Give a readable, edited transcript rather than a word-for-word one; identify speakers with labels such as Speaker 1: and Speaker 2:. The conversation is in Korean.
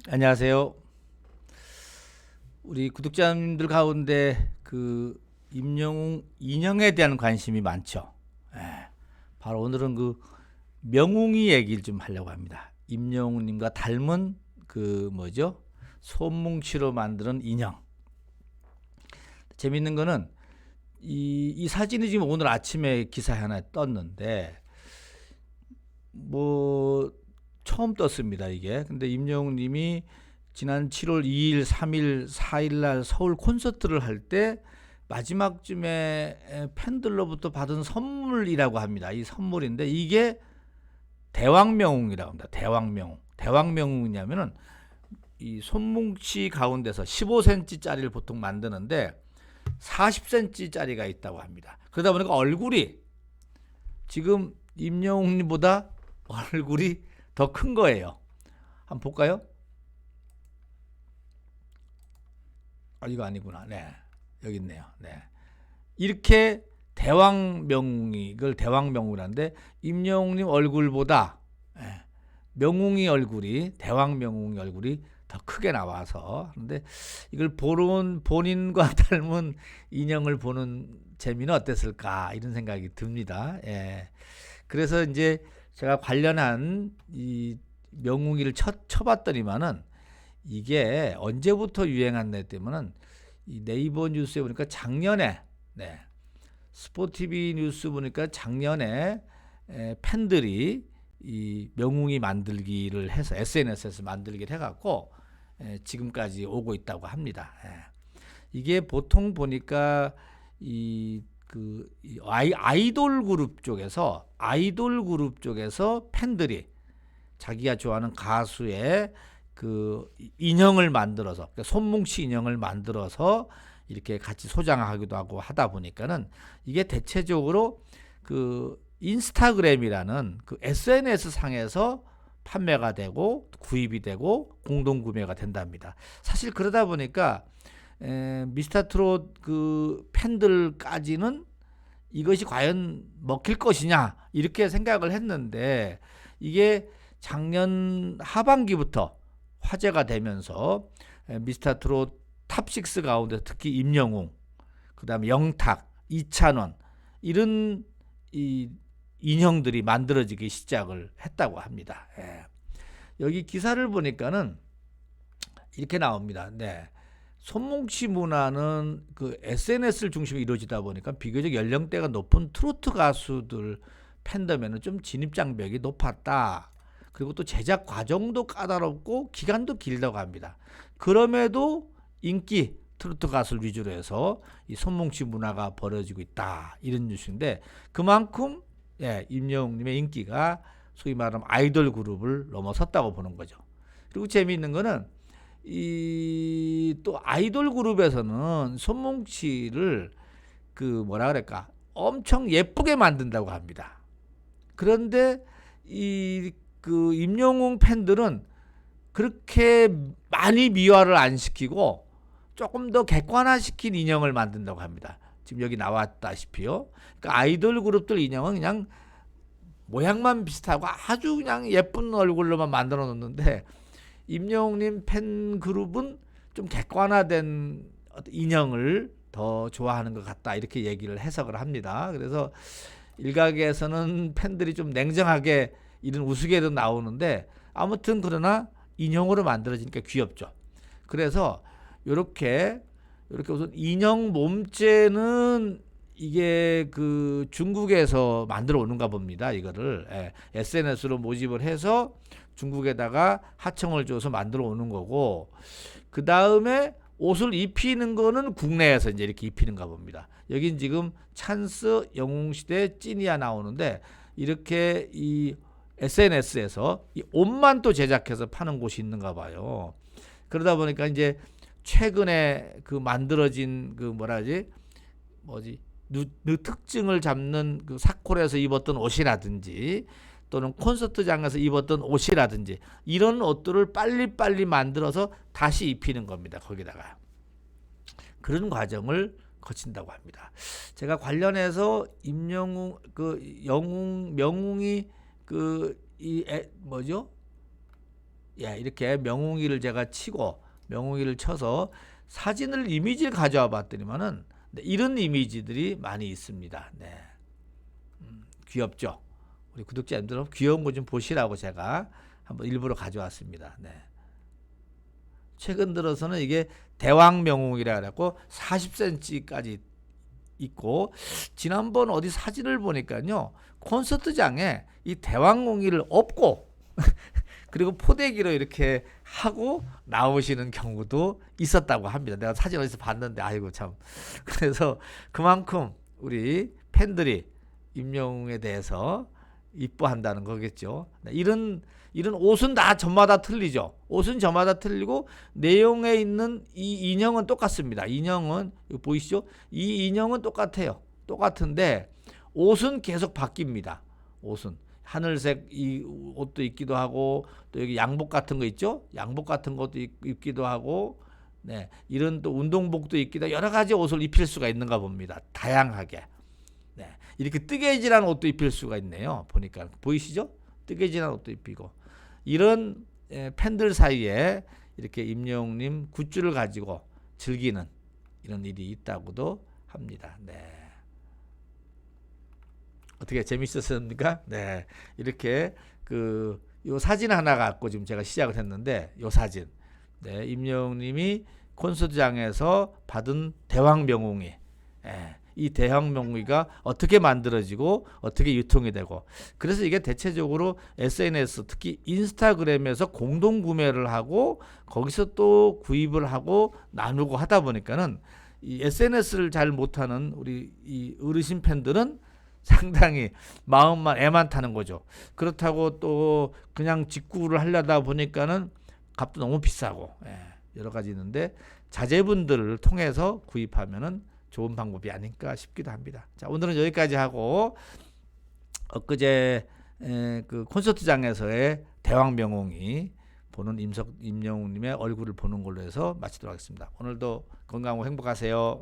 Speaker 1: 안녕하세요. 우리 구독자님들 가운데 그 임영웅 인형에 대한 관심이 많죠. 예, 바로 오늘은 그 명웅이 얘기를 좀 하려고 합니다. 임영웅님과 닮은 그 뭐죠? 손뭉치로 만드는 인형. 재밌는 거는 이 사진이 지금 오늘 아침에 기사에 하나 떴는데 뭐 처음 떴습니다 이게. 근데 임영웅님이 지난 7월 2일, 3일, 4일 날 서울 콘서트를 할 때 마지막쯤에 팬들로부터 받은 선물이라고 합니다. 이 선물인데 이게 대왕명웅이라고 합니다. 대왕명웅. 대왕명웅이냐면은 이 손뭉치 가운데서 15cm짜리를 보통 만드는데 40cm짜리가 있다고 합니다. 그러다 보니까 얼굴이 지금 임영웅님보다 얼굴이 더 큰 거예요. 한번 볼까요? 이거 아니구나. 네, 여기 있네요. 네, 이렇게 대왕명웅이 이걸 대왕명웅이라는데 임영웅님 얼굴보다 명웅이 얼굴이 대왕명웅이 얼굴이 더 크게 나와서 그런데 이걸 보는 본인과 닮은 인형을 보는 재미는 어땠을까 이런 생각이 듭니다. 예. 그래서 이제 제가 관련한 이 명웅이를 쳐봤더니만은 이게 언제부터 유행한 애 때문은 이 네이버 뉴스에 보니까 작년에 스포티비 뉴스 보니까 작년에 팬들이 이 명웅이 만들기를 해서 SNS에서 만들기를 해갖고 지금까지 오고 있다고 합니다. 이게 보통 보니까 아이돌 그룹 쪽에서 팬들이 자기가 좋아하는 가수의 그 인형을 만들어서 그러니까 손뭉치 인형을 만들어서 이렇게 같이 소장하기도 하고 하다 보니까는 이게 대체적으로 그 인스타그램이라는 그 SNS 상에서 판매가 되고 구입이 되고 공동 구매가 된답니다. 사실 그러다 보니까 미스터트롯 그 팬들까지는 이것이 과연 먹힐 것이냐 이렇게 생각을 했는데 이게 작년 하반기부터 화제가 되면서 미스터트롯 탑6 가운데 특히 임영웅, 그다음에 영탁, 이찬원 이런 이 인형들이 만들어지기 시작을 했다고 합니다. 여기 기사를 보니까는 이렇게 나옵니다. 네. 손뭉치 문화는 그 SNS를 중심으로 이루어지다 보니까 비교적 연령대가 높은 트로트 가수들 팬덤에는 좀 진입 장벽이 높았다. 그리고 또 제작 과정도 까다롭고 기간도 길다고 합니다. 그럼에도 인기 트로트 가수를 위주로 해서 이 손뭉치 문화가 벌어지고 있다. 이런 뉴스인데 그만큼 임영웅님의 인기가 소위 말하면 아이돌 그룹을 넘어섰다고 보는 거죠. 그리고 재미있는 거는 이 또 아이돌 그룹에서는 손뭉치를 그 뭐라 그럴까 엄청 예쁘게 만든다고 합니다. 그런데 이 그 임영웅 팬들은 그렇게 많이 미화를 안 시키고 조금 더 객관화시킨 인형을 만든다고 합니다. 지금 여기 나왔다시피요. 그러니까 아이돌 그룹들 인형은 그냥 모양만 비슷하고 아주 그냥 예쁜 얼굴로만 만들어 놓는데 임영웅님 팬 그룹은 좀 객관화된 인형을 더 좋아하는 것 같다 이렇게 얘기를 해석을 합니다. 그래서 일각에서는 팬들이 좀 냉정하게 이런 우스개도 나오는데 아무튼 그러나 인형으로 만들어지니까 귀엽죠. 그래서 이렇게 우선 인형 몸체는 이게 그 중국에서 만들어 오는가 봅니다. 이거를 SNS로 모집을 해서 중국에다가 하청을 줘서 만들어 오는 거고 그 다음에 옷을 입히는 거는 국내에서 이제 이렇게 입히는가 봅니다. 여긴 지금 찬스 영웅시대 찐이야 나오는데 이렇게 이 SNS에서 이 옷만 또 제작해서 파는 곳이 있는가 봐요. 그러다 보니까 이제 최근에 그 만들어진 그 뭐지 특징을 잡는 그 사콜에서 입었던 옷이라든지 또는 콘서트장에서 입었던 옷이라든지 이런 옷들을 빨리빨리 만들어서 다시 입히는 겁니다. 거기다가 그런 과정을 거친다고 합니다. 제가 관련해서 임영웅 그 명웅이 그 뭐죠? 예, 이렇게 명웅이를 제가 치고 명웅이를 쳐서 사진을 이미지를 가져와 봤더니만은 네, 이런 이미지들이 많이 있습니다. 네. 귀엽죠? 우리 구독자님들은 귀여운 거 좀 보시라고 제가 한번 일부러 가져왔습니다. 네. 최근 들어서는 이게 대왕 명웅이라 그래갖고 40cm까지 있고, 지난번 어디 사진을 보니까요, 콘서트장에 이 대왕웅이를 업고 그리고 포대기로 이렇게 하고 나오시는 경우도 있었다고 합니다. 내가 사진 어디서 봤는데 아이고 참. 그래서 그만큼 우리 팬들이 임영웅에 대해서 이뻐한다는 거겠죠. 이런 옷은 다 저마다 틀리죠. 옷은 저마다 틀리고 내용에 있는 이 인형은 똑같습니다. 인형은 이거 보이시죠? 이 인형은 똑같아요. 똑같은데 옷은 계속 바뀝니다. 옷은 하늘색 이 옷도 입기도 하고, 또 여기 양복 같은 거 있죠? 양복 같은 것도 입기도 하고, 네, 이런 또 운동복도 입기도 하고 여러 가지 옷을 입힐 수가 있는가 봅니다. 다양하게. 네, 이렇게 뜨개질한 옷도 입힐 수가 있네요. 보니까 보이시죠? 뜨개질한 옷도 입히고, 이런 팬들 사이에 이렇게 임영웅님 굿즈를 가지고 즐기는 이런 일이 있다고도 합니다. 네. 어떻게 재밌었습니까? 네, 이렇게 요 사진 하나 갖고 지금 제가 시작을 했는데, 요 사진, 네, 임영웅님이 콘서트장에서 받은 대왕 명웅이, 예, 이 대왕 명웅이가 어떻게 만들어지고 어떻게 유통이 되고, 그래서 이게 대체적으로 SNS, 특히 인스타그램에서 공동 구매를 하고 거기서 또 구입을 하고 나누고 하다 보니까는 이 SNS를 잘 못하는 우리 이 어르신 팬들은 상당히 마음만 애만 타는 거죠. 그렇다고 또 그냥 직구를 하려다 보니까는 값도 너무 비싸고, 예, 여러 가지 있는데 자제분들을 통해서 구입하면은 좋은 방법이 아닐까 싶기도 합니다. 자, 오늘은 여기까지 하고, 엊그제 그 콘서트장에서의 대왕 명웅이 보는 임영웅님의 얼굴을 보는 걸로 해서 마치도록 하겠습니다. 오늘도 건강하고 행복하세요.